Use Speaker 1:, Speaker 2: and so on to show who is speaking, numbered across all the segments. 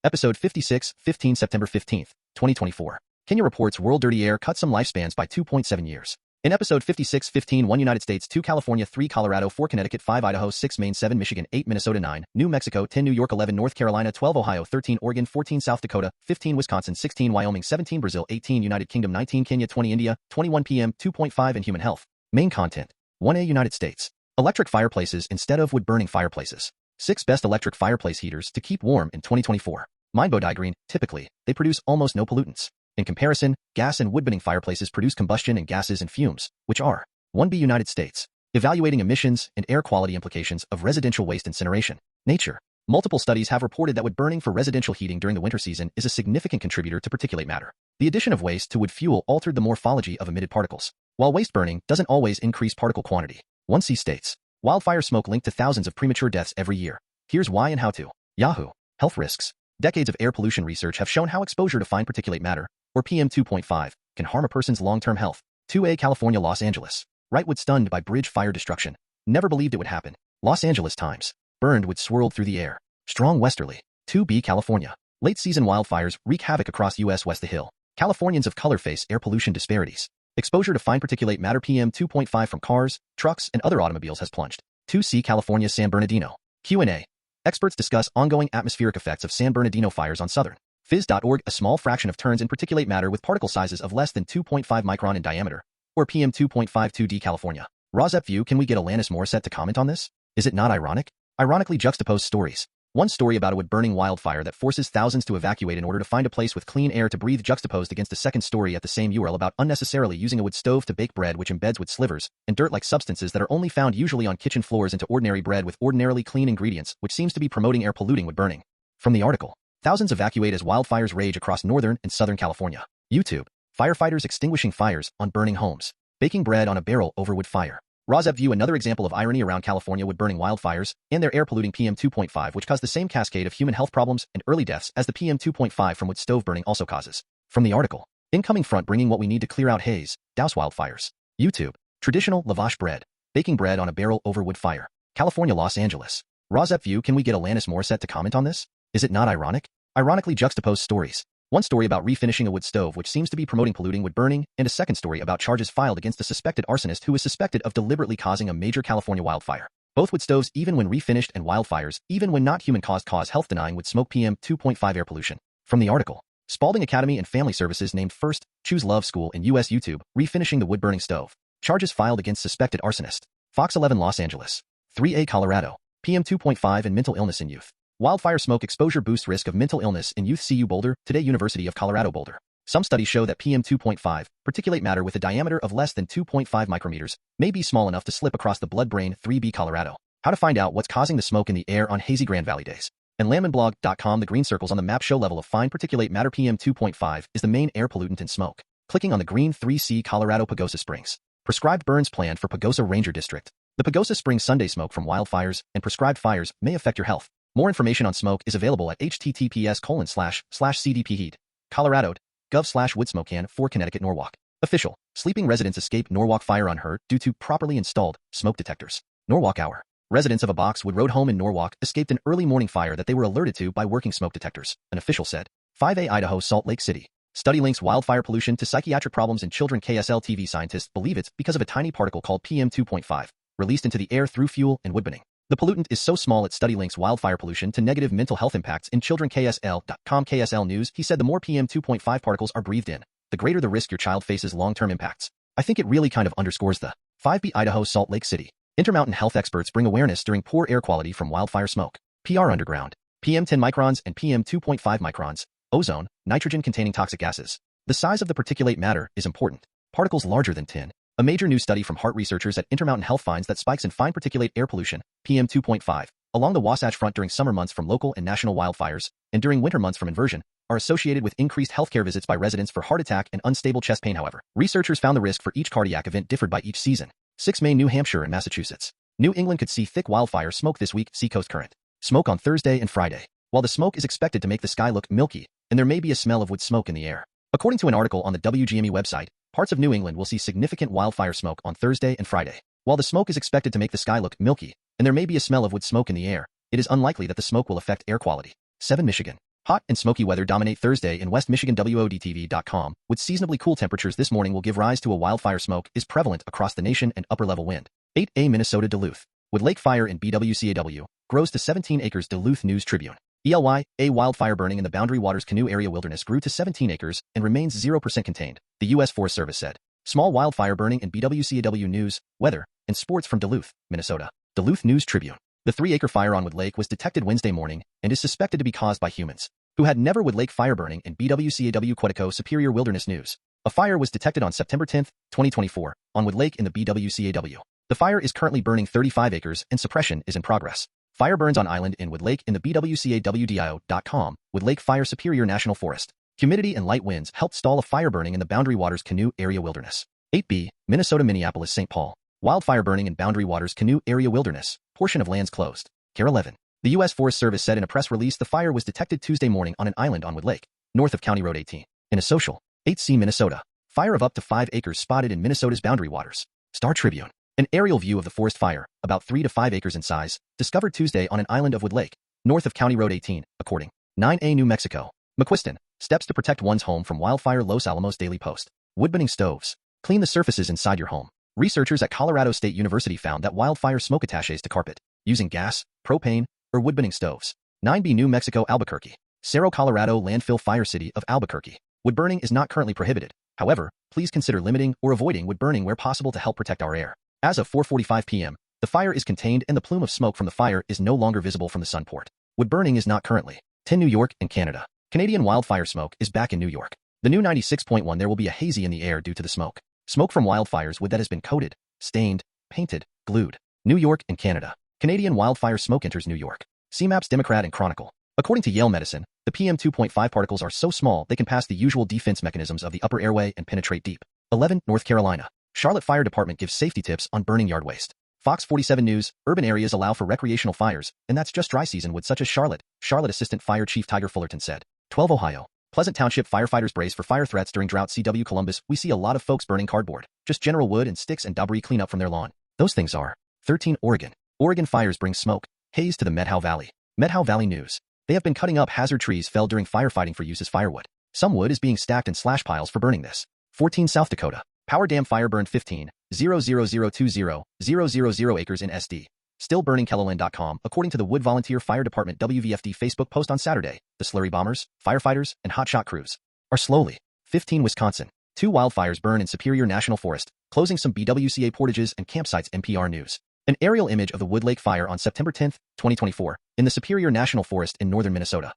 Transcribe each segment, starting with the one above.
Speaker 1: Episode 56, 15 September 15th, 2024. Kenya reports world dirty air cut some lifespans by 2.7 years. In episode 56-15, 1 United States, 2 California, 3 Colorado, 4 Connecticut, 5 Idaho, 6 Maine, 7 Michigan, 8 Minnesota, 9 New Mexico, 10 New York, 11 North Carolina, 12 Ohio, 13 Oregon, 14 South Dakota, 15 Wisconsin, 16 Wyoming, 17 Brazil, 18 United Kingdom, 19 Kenya, 20 India, 21 PM, 2.5 and human health. Main content. 1A United States. Electric fireplaces instead of wood-burning fireplaces. 6 best electric fireplace heaters to keep warm in 2024. Mindbodygreen, typically, they produce almost no pollutants. In comparison, gas and wood-burning fireplaces produce combustion and gases and fumes, which are 1B United States. Evaluating emissions and air quality implications of residential waste incineration. Nature. Multiple studies have reported that wood burning for residential heating during the winter season is a significant contributor to particulate matter. The addition of waste to wood fuel altered the morphology of emitted particles, while waste burning doesn't always increase particle quantity. 1C states. Wildfire smoke linked to thousands of premature deaths every year. Here's why and how to. Yahoo. Health risks. Decades of air pollution research have shown how exposure to fine particulate matter, or PM 2.5, can harm a person's long-term health. 2A California, Los Angeles. Wrightwood stunned by bridge fire destruction. Never believed it would happen. Los Angeles Times. Burned wood swirled through the air. Strong westerly. 2B California. Late-season wildfires wreak havoc across U.S. west the hill. Californians of color face air pollution disparities. Exposure to fine particulate matter PM 2.5 from cars, trucks, and other automobiles has plunged. 2C California San Bernardino. Q&A. Experts discuss ongoing atmospheric effects of San Bernardino fires on southern. Phys.org. A small fraction of turns in particulate matter with particle sizes of less than 2.5 micron in diameter, or PM 2.52D California. RAWSEP View. Can we get Alanis Morrisette to comment on this? Is it not ironic? Ironically juxtaposed stories. One story about a wood-burning wildfire that forces thousands to evacuate in order to find a place with clean air to breathe juxtaposed against a second story at the same URL about unnecessarily using a wood stove to bake bread which embeds wood slivers and dirt-like substances that are only found usually on kitchen floors into ordinary bread with ordinarily clean ingredients, which seems to be promoting air-polluting wood burning. From the article. Thousands evacuate as wildfires rage across northern and southern California. YouTube. Firefighters extinguishing fires on burning homes. Baking bread on a barrel over wood fire. RAWSEP View. Another example of irony around California wood-burning wildfires and their air-polluting PM 2.5, which cause the same cascade of human health problems and early deaths as the PM 2.5 from wood stove burning also causes. From the article. Incoming front bringing what we need to clear out haze, douse wildfires. YouTube. Traditional Lavash Bread. Baking bread on a barrel over wood fire. California, Los Angeles. RAWSEP View. Can we get Alanis Morrisette to comment on this? Is it not ironic? Ironically juxtaposed stories. One story about refinishing a wood stove which seems to be promoting polluting wood burning, and a second story about charges filed against a suspected arsonist who is suspected of deliberately causing a major California wildfire. Both wood stoves, even when refinished, and wildfires, even when not human-caused, cause health-denying wood smoke PM 2.5 air pollution. From the article. Spalding Academy and Family Services named first Choose Love School in U.S. YouTube, refinishing the wood-burning stove. Charges filed against suspected arsonist. Fox 11 Los Angeles. 3A Colorado. PM 2.5 and mental illness in youth. Wildfire smoke exposure boosts risk of mental illness in youth. CU Boulder, Today University of Colorado Boulder. Some studies show that PM 2.5, particulate matter with a diameter of less than 2.5 micrometers, may be small enough to slip across the blood-brain. 3B Colorado. How to find out what's causing the smoke in the air on hazy Grand Valley days. And landmanblog.com. The green circles on the map show level of fine particulate matter. PM 2.5 is the main air pollutant in smoke. Clicking on the green 3C Colorado Pagosa Springs. Prescribed burns planned for Pagosa Ranger District. The Pagosa Springs Sunday smoke from wildfires and prescribed fires may affect your health. More information on smoke is available at https://cdpheat. Colorado.gov/woodsmokecan for Connecticut Norwalk. Official. Sleeping residents escape Norwalk fire unhurt due to properly installed smoke detectors. Norwalk Hour. Residents of a Boxwood Road home in Norwalk escaped an early morning fire that they were alerted to by working smoke detectors, an official said. 5A Idaho Salt Lake City. Study links wildfire pollution to psychiatric problems in children. KSL-TV scientists believe it's because of a tiny particle called PM 2.5, released into the air through fuel and wood burning. The pollutant is so small its study links wildfire pollution to negative mental health impacts in children. KSL.com. KSL News. He said the more PM 2.5 particles are breathed in, the greater the risk your child faces long-term impacts. I think it really kind of underscores the 5B Idaho Salt Lake City. Intermountain health experts bring awareness during poor air quality from wildfire smoke. PR Underground. PM 10 microns and PM 2.5 microns. Ozone, nitrogen-containing toxic gases. The size of the particulate matter is important. Particles larger than 10. A major new study from Hart researchers at Intermountain Health finds that spikes in fine particulate air pollution, PM 2.5, along the Wasatch Front during summer months from local and national wildfires, and during winter months from inversion, are associated with increased healthcare visits by residents for heart attack and unstable chest pain. However, researchers found the risk for each cardiac event differed by each season. 6 Maine, New Hampshire, and Massachusetts. New England could see thick wildfire smoke this week. Seacoast Current. Smoke on Thursday and Friday. While the smoke is expected to make the sky look milky, and there may be a smell of wood smoke in the air. According to an article on the WGME website, parts of New England will see significant wildfire smoke on Thursday and Friday. While the smoke is expected to make the sky look milky, and there may be a smell of wood smoke in the air, it is unlikely that the smoke will affect air quality. 7 Michigan. Hot and smoky weather dominate Thursday in West Michigan. WODTV.com, with seasonably cool temperatures this morning will give rise to a wildfire. Smoke is prevalent across the nation and upper-level wind. 8A Minnesota Duluth. With lake fire in BWCAW, grows to 17 acres. Duluth News Tribune. ELY, a wildfire burning in the Boundary Waters Canoe Area Wilderness grew to 17 acres and remains 0% contained, the U.S. Forest Service said. Small wildfire burning in BWCAW. News, weather, and sports from Duluth, Minnesota. Duluth News Tribune. The 3-acre fire on Wood Lake was detected Wednesday morning and is suspected to be caused by humans who had never. Wood Lake fire burning in BWCAW. Quetico Superior Wilderness News. A fire was detected on September 10, 2024, on Wood Lake in the BWCAW. The fire is currently burning 35 acres and suppression is in progress. Fire burns on island in Wood Lake in the BWCAWDIO.com. Wood Lake Fire Superior National Forest. Humidity and light winds helped stall a fire burning in the Boundary Waters Canoe Area Wilderness. 8B, Minnesota Minneapolis St. Paul. Wildfire burning in Boundary Waters Canoe Area Wilderness. Portion of lands closed. Care 11. The U.S. Forest Service said in a press release the fire was detected Tuesday morning on an island on Wood Lake, north of County Road 18. In a social. 8C Minnesota. Fire of up to 5 acres spotted in Minnesota's Boundary Waters. Star Tribune. An aerial view of the forest fire, about 3 to 5 acres in size, discovered Tuesday on an island of Wood Lake, north of County Road 18, according. 9A New Mexico. McQuiston. Steps to protect one's home from wildfire. Los Alamos Daily Post. Woodburning stoves. Clean the surfaces inside your home. Researchers at Colorado State University found that wildfire smoke attaches to carpet, using gas, propane, or woodburning stoves. 9B New Mexico Albuquerque. Cerro Colorado landfill fire. City of Albuquerque. Wood burning is not currently prohibited. However, please consider limiting or avoiding wood burning where possible to help protect our air. As of 4:45 p.m., the fire is contained and the plume of smoke from the fire is no longer visible from the sunport. Wood burning is not currently. 10 New York and Canada. Canadian wildfire smoke is back in New York. The new 96.1. There will be a hazy in the air due to the smoke. Smoke from wildfires wood that has been coated, stained, painted, glued. New York and Canada. Canadian wildfire smoke enters New York. CMAPS Democrat and Chronicle. According to Yale Medicine, the PM2.5 particles are so small they can pass the usual defense mechanisms of the upper airway and penetrate deep. 11. North Carolina. Charlotte Fire Department gives safety tips on burning yard waste. Fox 47 News. Urban areas allow for recreational fires, and that's just dry season wood such as Charlotte. Charlotte Assistant Fire Chief Tiger Fullerton said. 12. Ohio. Pleasant Township firefighters brace for fire threats during drought. CW Columbus. We see a lot of folks burning cardboard, just general wood and sticks and debris cleanup from their lawn. Those things are. 13. Oregon. Oregon fires bring smoke, haze to the Medhow Valley. Medhow Valley News. They have been cutting up hazard trees felled during firefighting for use as firewood. Some wood is being stacked in slash piles for burning this. 14. South Dakota. Power dam fire burned 15,00020,000 acres in SD. Still burning. Kellerland.com. According to the Wood Volunteer Fire Department WVFD Facebook post on Saturday, the slurry bombers, firefighters, and hotshot crews are slowly. 15. Wisconsin. 2 wildfires burn in Superior National Forest, closing some BWCA portages and campsites. NPR News. An aerial image of the Wood Lake fire on September 10, 2024, in the Superior National Forest in northern Minnesota.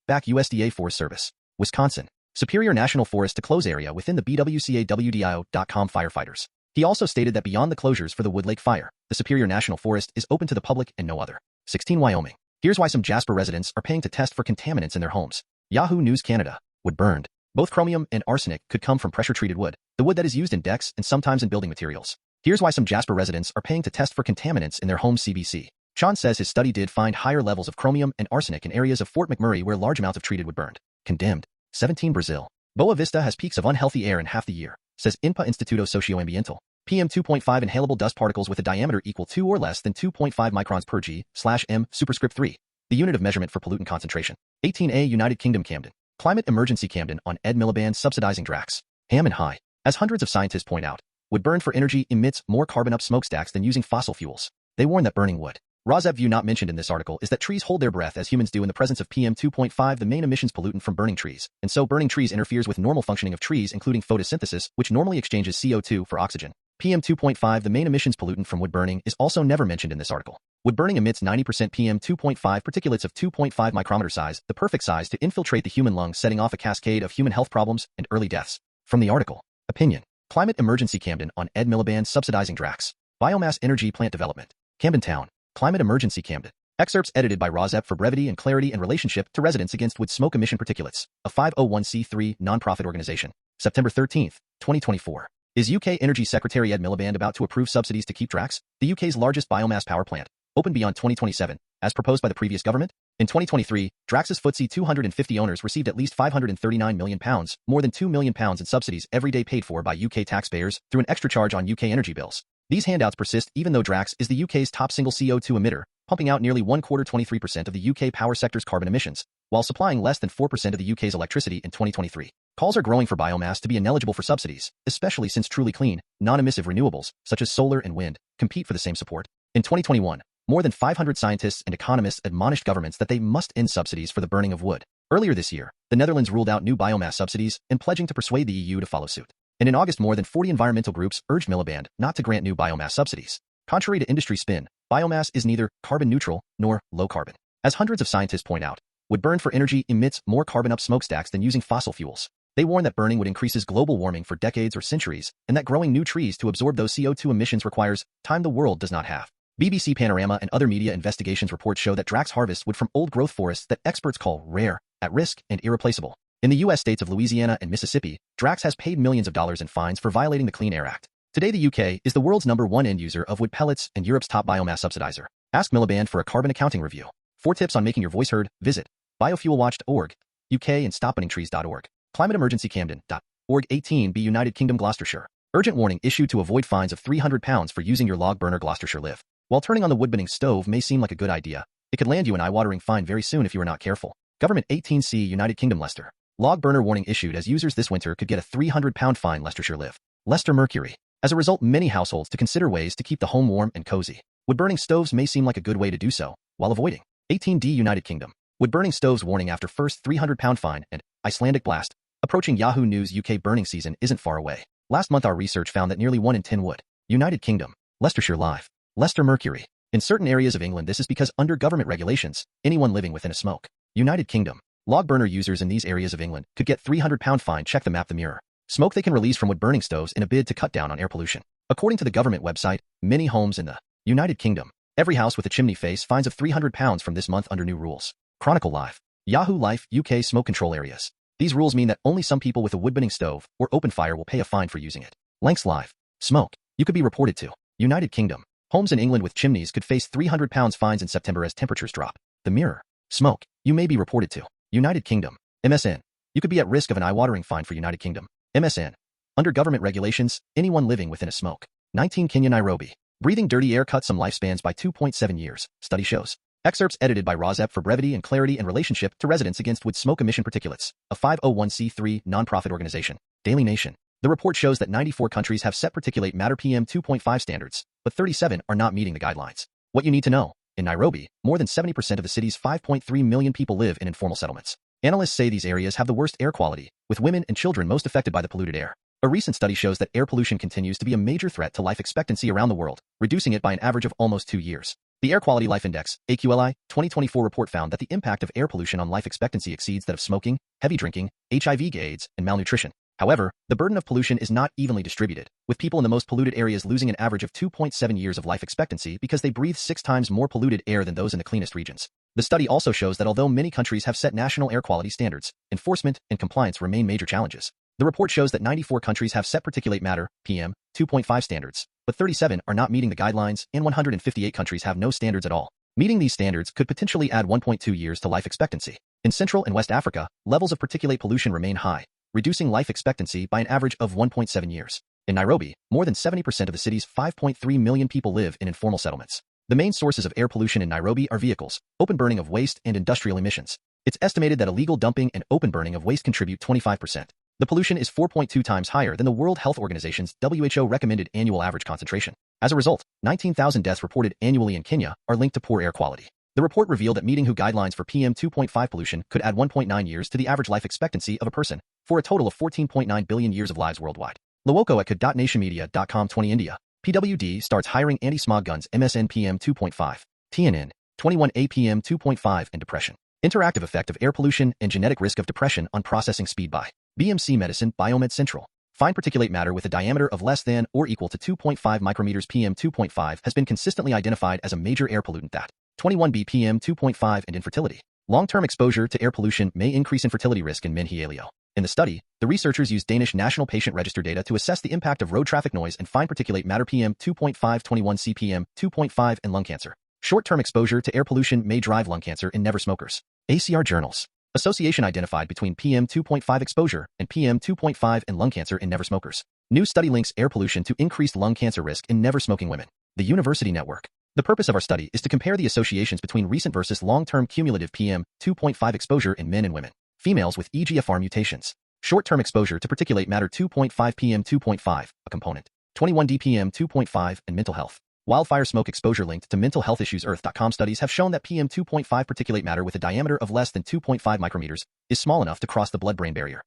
Speaker 1: Back USDA Forest Service. Wisconsin. Superior National Forest to close area within the BWCAWDIO.com firefighters. He also stated that beyond the closures for the Wood Lake fire, the Superior National Forest is open to the public and no other. 16. Wyoming. Here's why some Jasper residents are paying to test for contaminants in their homes. Yahoo News Canada. Wood burned. Both chromium and arsenic could come from pressure-treated wood, the wood that is used in decks and sometimes in building materials. Here's why some Jasper residents are paying to test for contaminants in their homes. CBC. Sean says his study did find higher levels of chromium and arsenic in areas of Fort McMurray where large amounts of treated wood burned. Condemned. 17. Brazil. Boa Vista has peaks of unhealthy air in half the year, says INPA Instituto Socioambiental. PM2.5 inhalable dust particles with a diameter equal to or less than 2.5 microns per g/m superscript 3, the unit of measurement for pollutant concentration. 18A United Kingdom. Camden. Climate emergency. Camden on Ed Miliband subsidizing Drax. Ham and high. As hundreds of scientists point out, wood burned for energy emits more carbon up smokestacks than using fossil fuels. They warn that burning wood. RAWSEP View not mentioned in this article is that trees hold their breath as humans do in the presence of PM2.5, the main emissions pollutant from burning trees, and so burning trees interferes with normal functioning of trees including photosynthesis, which normally exchanges CO2 for oxygen. PM2.5, the main emissions pollutant from wood burning, is also never mentioned in this article. Wood burning emits 90% PM2.5 particulates of 2.5 micrometer size, the perfect size to infiltrate the human lungs, setting off a cascade of human health problems and early deaths. From the article. Opinion. Climate emergency. Camden on Ed Miliband subsidizing Drax. Biomass energy plant development. Camden Town. Climate emergency. Camden. Excerpts edited by RAWSEP for brevity and clarity and relationship to residents against wood smoke emission particulates, a 501c3 nonprofit organization. September 13, 2024. Is UK Energy Secretary Ed Miliband about to approve subsidies to keep Drax, the UK's largest biomass power plant, open beyond 2027, as proposed by the previous government? In 2023, Drax's FTSE 250 owners received at least £539 million, more than £2 million in subsidies every day paid for by UK taxpayers through an extra charge on UK energy bills. These handouts persist even though Drax is the UK's top single CO2 emitter, pumping out nearly 23% of the UK power sector's carbon emissions, while supplying less than 4% of the UK's electricity in 2023. Calls are growing for biomass to be ineligible for subsidies, especially since truly clean, non-emissive renewables, such as solar and wind, compete for the same support. In 2021, more than 500 scientists and economists admonished governments that they must end subsidies for the burning of wood. Earlier this year, the Netherlands ruled out new biomass subsidies and pledging to persuade the EU to follow suit. And in August, more than 40 environmental groups urged Miliband not to grant new biomass subsidies. Contrary to industry spin, biomass is neither carbon neutral nor low carbon. As hundreds of scientists point out, wood burned for energy emits more carbon up smokestacks than using fossil fuels. They warn that burning would increase global warming for decades or centuries, and that growing new trees to absorb those CO2 emissions requires time the world does not have. BBC Panorama and other media investigations reports show that Drax harvests wood from old-growth forests that experts call rare, at risk, and irreplaceable. In the U.S. states of Louisiana and Mississippi, Drax has paid millions of dollars in fines for violating the Clean Air Act. Today, the UK is the world's #1 end user of wood pellets and Europe's top biomass subsidizer. Ask Miliband for a carbon accounting review. For tips on making your voice heard, visit biofuelwatch.org, UK and stopburningtrees.org. Climate Emergency Camden.org 18B United Kingdom Gloucestershire. Urgent warning issued to avoid fines of £300 for using your log burner Gloucestershire Live. While turning on the wood-burning stove may seem like a good idea, it could land you an eye-watering fine very soon if you are not careful. Government 18C United Kingdom Leicester. Log burner warning issued as users this winter could get a £300 fine Leicestershire Live. Leicester Mercury. As a result, many households to consider ways to keep the home warm and cozy. Wood-burning stoves may seem like a good way to do so, while avoiding 18D United Kingdom. Wood-burning stoves warning after first £300 fine and Icelandic blast. Approaching Yahoo News UK burning season isn't far away. Last month our research found that nearly 1 in 10 would. United Kingdom. Leicestershire Live. Leicester Mercury. In certain areas of England this is because under government regulations, anyone living within a smoke. United Kingdom. Log burner users in these areas of England could get £300 fine. Check the map the mirror. Smoke they can release from wood-burning stoves in a bid to cut down on air pollution. According to the government website, many homes in the United Kingdom, every house with a chimney face fines of £300 from this month under new rules. Chronicle Live. Yahoo Life UK smoke control areas. These rules mean that only some people with a wood-burning stove or open fire will pay a fine for using it. Lancs Live. Smoke. You could be reported to. United Kingdom. Homes in England with chimneys could face £300 fines in September as temperatures drop. The Mirror. Smoke. You may be reported to. United Kingdom. MSN. You could be at risk of an eye-watering fine for United Kingdom. MSN. Under government regulations, anyone living within a smoke. 19 Kenya Nairobi. Breathing dirty air cuts some lifespans by 2.7 years, study shows. Excerpts edited by RAWSEP for brevity and clarity in relationship to Residents Against Wood Smoke Emission Particulates, a 501c3 nonprofit organization. Daily Nation. The report shows that 94 countries have set particulate matter PM 2.5 standards, but 37 are not meeting the guidelines. What you need to know. In Nairobi, more than 70% of the city's 5.3 million people live in informal settlements. Analysts say these areas have the worst air quality, with women and children most affected by the polluted air. A recent study shows that air pollution continues to be a major threat to life expectancy around the world, reducing it by an average of almost 2 years. The Air Quality Life Index, AQLI, 2024 report found that the impact of air pollution on life expectancy exceeds that of smoking, heavy drinking, HIV/AIDS, and malnutrition. However, the burden of pollution is not evenly distributed, with people in the most polluted areas losing an average of 2.7 years of life expectancy because they breathe 6 times more polluted air than those in the cleanest regions. The study also shows that although many countries have set national air quality standards, enforcement and compliance remain major challenges. The report shows that 94 countries have set particulate matter, PM, 2.5 standards, but 37 are not meeting the guidelines and 158 countries have no standards at all. Meeting these standards could potentially add 1.2 years to life expectancy. In Central and West Africa, levels of particulate pollution remain high, reducing life expectancy by an average of 1.7 years. In Nairobi, more than 70% of the city's 5.3 million people live in informal settlements. The main sources of air pollution in Nairobi are vehicles, open burning of waste, and industrial emissions. It's estimated that illegal dumping and open burning of waste contribute 25%. The pollution is 4.2 times higher than the World Health Organization's WHO recommended annual average concentration. As a result, 19,000 deaths reported annually in Kenya are linked to poor air quality. The report revealed that meeting WHO guidelines for PM 2.5 pollution could add 1.9 years to the average life expectancy of a person, for a total of 14.9 billion years of lives worldwide. Lowoko at could.nationmedia.com 20 India. PWD starts hiring anti-smog guns MSN PM 2.5. TNN. 21 APM 2.5 and depression. Interactive effect of air pollution and genetic risk of depression on processing speed by BMC Medicine Biomed Central. Fine particulate matter with a diameter of less than or equal to 2.5 micrometers PM 2.5 has been consistently identified as a major air pollutant that 21B PM 2.5 and infertility. Long-term exposure to air pollution may increase infertility risk in men. Helio. In the study, the researchers used Danish National Patient Register data to assess the impact of road traffic noise and fine particulate matter PM 2.5 21 CPM 2.5 and lung cancer. Short-term exposure to air pollution may drive lung cancer in never smokers. ACR Journals. Association identified between PM 2.5 exposure and PM 2.5 and lung cancer in never smokers. New study links air pollution to increased lung cancer risk in never smoking women. The University Network. The purpose of our study is to compare the associations between recent versus long-term cumulative PM 2.5 exposure in men and women, females with EGFR mutations. Short-term exposure to particulate matter 2.5 PM 2.5, a component, 21 dPM 2.5, and mental health. Wildfire smoke exposure linked to mental health issues. Earth.com studies have shown that PM 2.5 particulate matter with a diameter of less than 2.5 micrometers is small enough to cross the blood-brain barrier.